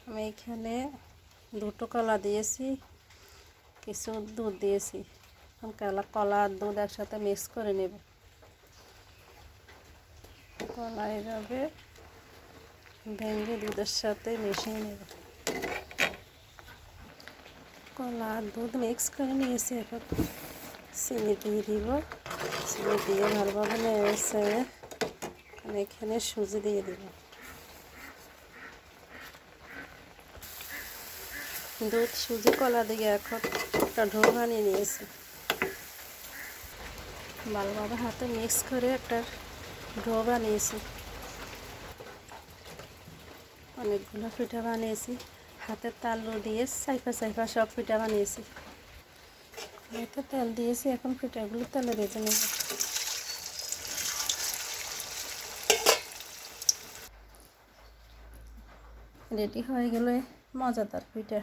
আমি এখানে দুটো কলা দিয়েছি, কিছু দুধ দিয়েছি। কলা আর দুধ একসাথে মিক্স করে নেব। কলা এভাবে ভেঙে দুধের সাথে মিশিয়ে নেব। কলা আর দুধ মিক্স করে নিয়েছি। এখন চিনি দিয়ে দিব। চিনি দিয়ে ভালোভাবে নেড়েছে। এখানে সুজি দিয়ে দিব। দুধ, সুজি, কলা দিয়ে এখন একটা ডো বানিয়ে নিয়েছি। ভালোভাবে হাতে মিক্স করে একটা ডো বানিয়েছি। অনেকগুলো পিঠা বানিয়েছি। হাতের তালু দিয়ে সাইফা সব পিঠা বানিয়েছি। এতে তেল দিয়েছি। এখন পিঠাগুলো তেলে ভেজে নেব। রেডি হয়ে গেলে মজাদার পিঠা।